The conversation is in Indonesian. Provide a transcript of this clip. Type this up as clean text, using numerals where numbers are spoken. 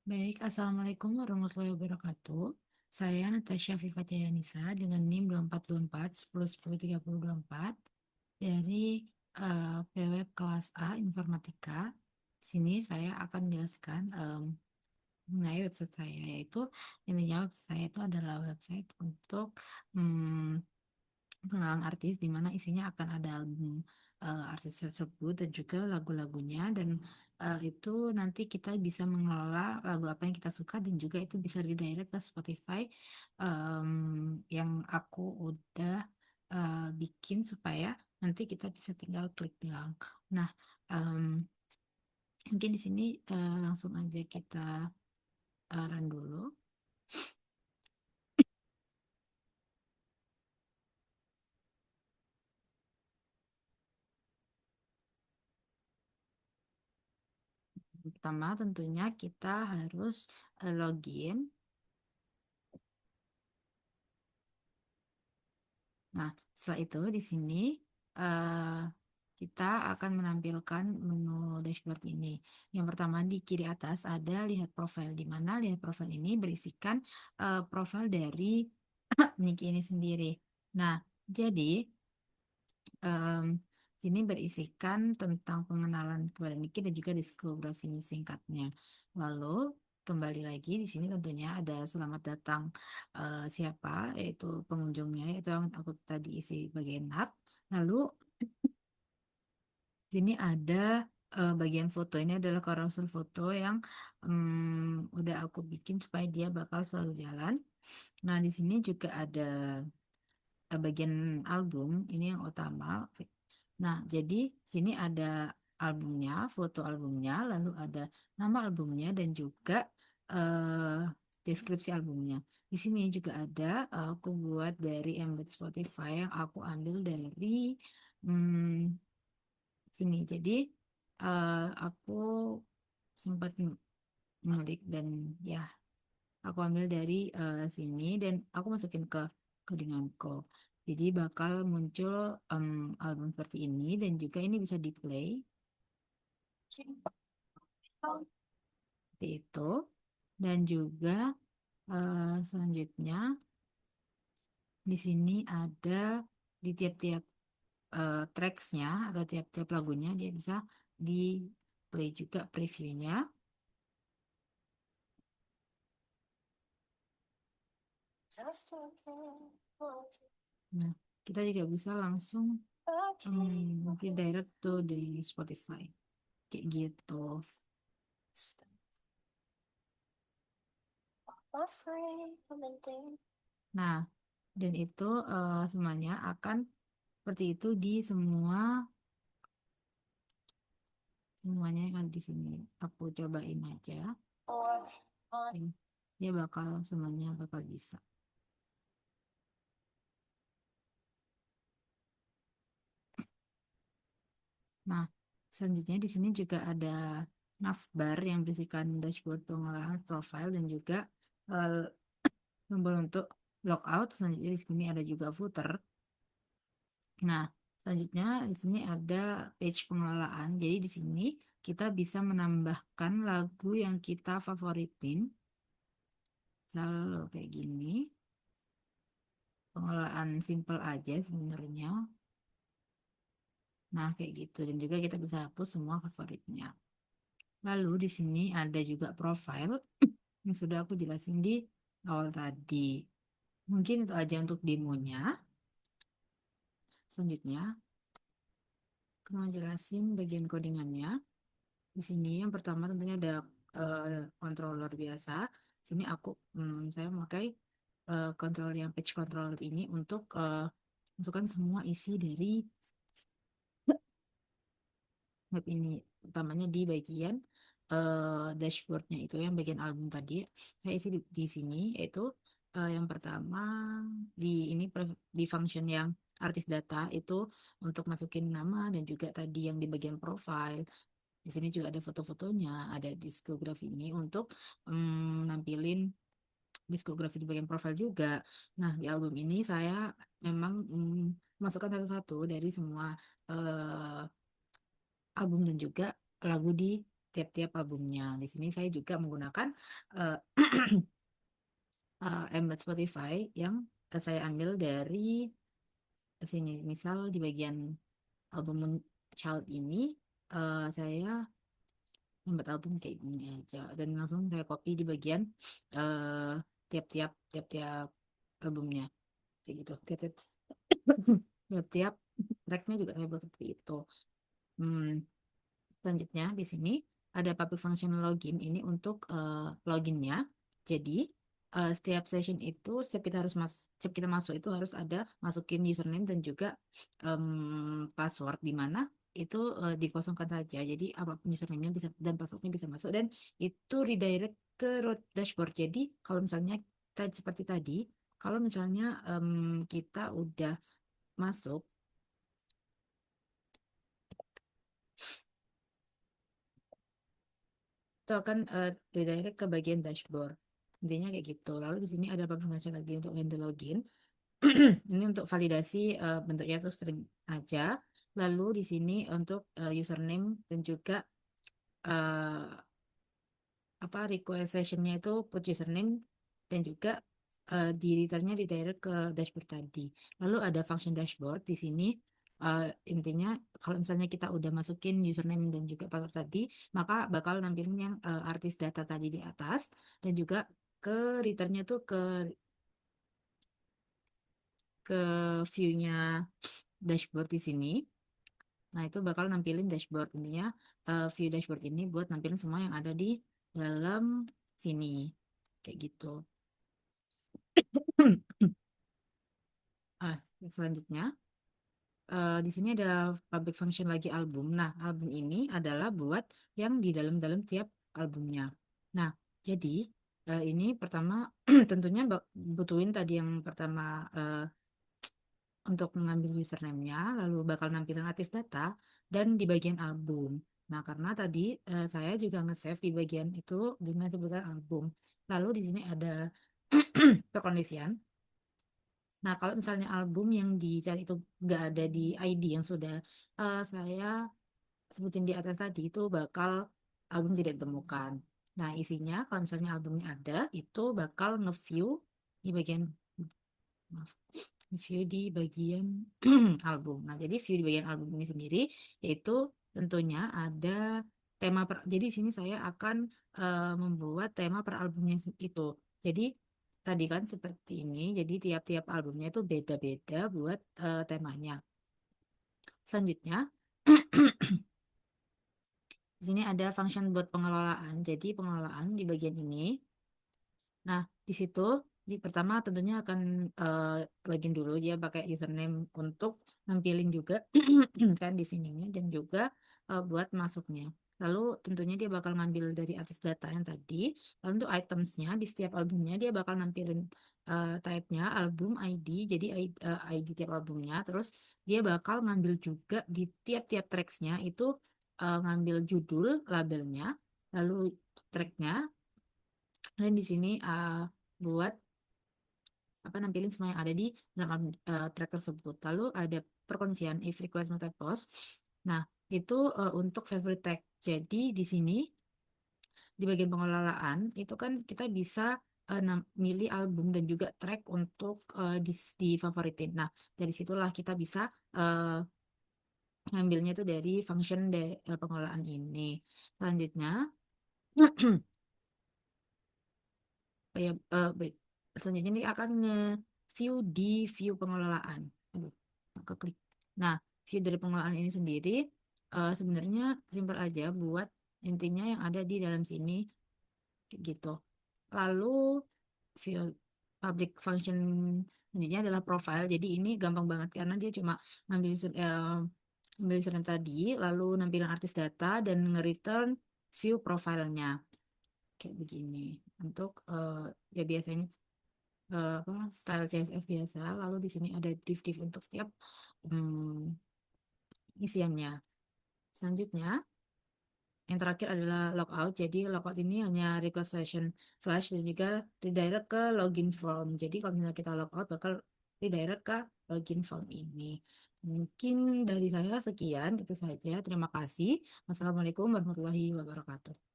Baik, Assalamualaikum warahmatullahi wabarakatuh. Saya Natasha Viva Jayanisa dengan NIM 2424 10 10 30 24 dari PWeb kelas A Informatika. Di sini saya akan menjelaskan mengenai website saya, yaitu intinya website saya itu adalah website untuk mm, pengenalan artis di mana isinya akan ada album artis tersebut dan juga lagu-lagunya dan itu nanti kita bisa mengelola lagu apa yang kita suka dan juga itu bisa redirect ke Spotify yang aku udah bikin supaya nanti kita bisa tinggal klik doang. Nah, em, mungkin di sini langsung aja kita run dulu. Pertama tentunya kita harus login. Nah, setelah itu di sini eh, kita akan menampilkan menu dashboard ini. Yang pertama di kiri atas ada lihat profil, di mana lihat profil ini berisikan profil dari Niki ini sendiri. Nah, jadi em, sini berisikan tentang pengenalan kepada Niki dan juga diskografi singkatnya. Lalu kembali lagi di sini tentunya ada selamat datang siapa yaitu pengunjungnya yaitu yang aku tadi isi bagian hat. Lalu sini ada bagian foto ini adalah carousel foto yang udah aku bikin supaya dia bakal selalu jalan. Nah, di sini juga ada bagian album ini yang utama. Nah, jadi sini ada albumnya, foto albumnya, lalu ada nama albumnya dan juga eh, deskripsi albumnya. Di sini juga ada aku buat dari embed Spotify yang aku ambil dari hmm, sini. Jadi aku sempat ngulik dan ya aku ambil dari sini dan aku masukin ke codinganku. Jadi bakal muncul album seperti ini dan juga ini bisa di play seperti itu. Dan juga selanjutnya di sini ada di tiap-tiap tracks-nya atau tiap-tiap lagunya dia bisa di play juga previewnya. Nah, kita juga bisa langsung redirect tuh di Spotify kayak gitu. Nah, dan itu semuanya akan seperti itu di semuanya yang ada di sini. Aku cobain aja. Dia bakal semuanya bakal bisa. Nah, selanjutnya di sini juga ada navbar yang berisikan dashboard pengolahan profile dan juga eh, tombol untuk logout. Selanjutnya di sini ada juga footer. Nah, selanjutnya di sini ada page pengelolaan. Jadi di sini kita bisa menambahkan lagu yang kita favoritin. Lalu kayak gini. Pengelolaan simple aja sebenarnya. Nah, kayak gitu. Dan juga kita bisa hapus semua favoritnya. Lalu di sini ada juga profile yang sudah aku jelasin di awal tadi. Mungkin itu aja untuk demonya. Selanjutnya, aku mau jelasin bagian codingannya. Di sini yang pertama tentunya ada controller biasa. Sini saya memakai controller yang page controller ini untuk masukkan semua isi dari web ini, utamanya di bagian dashboardnya itu yang bagian album tadi. Saya isi di sini yaitu yang pertama di ini di function yang artis data itu untuk masukin nama dan juga tadi yang di bagian profile. Di sini juga ada foto-fotonya, ada diskografi ini untuk nampilin diskografi di bagian profil juga. Nah, di album ini saya memang masukkan satu-satu dari semua album dan juga lagu di tiap-tiap albumnya. Di sini saya juga menggunakan eh, embed Spotify yang saya ambil dari sini. Misal di bagian album Child ini saya membuat album kayak gini aja dan langsung saya copy di bagian eh, tiap-tiap albumnya kayak gitu. Tiap-tiap tracknya juga saya buat seperti itu. Hmm, Selanjutnya di sini ada public function login ini untuk loginnya. Jadi setiap session itu setiap kita masuk itu harus ada masukin username dan juga password di mana itu dikosongkan saja. Jadi apapun username-nya bisa dan passwordnya bisa masuk dan itu redirect ke root dashboard. Jadi kalau misalnya seperti tadi, kalau misalnya kita udah masuk itu akan redirect ke bagian dashboard. Intinya kayak gitu. Lalu di sini ada informasi lagi untuk handle login. Ini untuk validasi bentuknya itu string aja. Lalu di sini untuk username dan juga eh, apa request sessionnya itu put username dan juga di returnnya di direct ke dashboard tadi. Lalu ada function dashboard di sini. Intinya kalau misalnya kita udah masukin username dan juga password tadi, maka bakal nampilin yang artis data tadi di atas dan juga ke returnnya tuh ke view-nya dashboard di sini. Nah, itu bakal nampilin dashboard. Intinya view dashboard ini buat nampilin semua yang ada di dalam sini. Kayak gitu. Ah, Selanjutnya, di sini ada public function lagi album. Nah, album ini adalah buat yang di dalam-dalam tiap albumnya. Nah, jadi ini pertama tentunya butuhin tadi yang pertama untuk mengambil username-nya, lalu bakal nampilin artis data dan di bagian album. Nah, karena tadi saya juga nge-save di bagian itu dengan sebutan album. Lalu di sini ada perkondisian. Nah, kalau misalnya album yang dicari itu nggak ada di ID yang sudah saya sebutin di atas tadi, itu bakal album tidak ditemukan. Nah, isinya kalau misalnya albumnya ada, itu bakal nge-view di bagian maaf, view di bagian album. Nah, jadi view di bagian album ini sendiri yaitu tentunya ada jadi di sini saya akan membuat tema per albumnya itu. Jadi tadi kan seperti ini. Jadi tiap-tiap albumnya itu beda-beda buat temanya. Selanjutnya di sini ada function buat pengelolaan. Jadi pengelolaan di bagian ini. Nah, di situ pertama tentunya akan login dulu dia pakai username untuk nampilin juga kan di sininya dan juga buat masuknya. Lalu tentunya dia bakal ngambil dari artis data yang tadi. Lalu untuk itemsnya di setiap albumnya dia bakal nampilin type-nya album ID, jadi ID tiap albumnya. Terus dia bakal ngambil juga di tiap-tiap tracks-nya itu ngambil judul, labelnya, lalu tracknya dan di sini buat apa nampilin semua yang ada di dalam track tersebut. Lalu ada perkondisian if request method post. Nah, itu untuk favorite tag. Jadi di sini di bagian pengelolaan itu kan kita bisa milih album dan juga track untuk di favoritin. Nah, dari situlah kita bisa eh, ngambilnya itu dari function pengelolaan ini. Selanjutnya ya wait. Selanjutnya ini akan nge-view di view pengelolaan. Aduh, klik. Nah, view dari pengelolaan ini sendiri sebenarnya simpel aja buat intinya yang ada di dalam sini kayak gitu. Lalu view public function selanjutnya adalah profile. Jadi ini gampang banget karena dia cuma ngambil ngambil username tadi, lalu nampilin artis data dan nge-return view profilnya kayak begini. Untuk ya biasanya apa style CSS biasa. Lalu di sini ada div-div untuk setiap isiannya. Selanjutnya, yang terakhir adalah logout. Jadi logout ini hanya request session flash dan juga redirect ke login form. Jadi kalau misalnya kita logout bakal redirect ke login form ini. Mungkin dari saya sekian, itu saja. Terima kasih. Wassalamualaikum warahmatullahi wabarakatuh.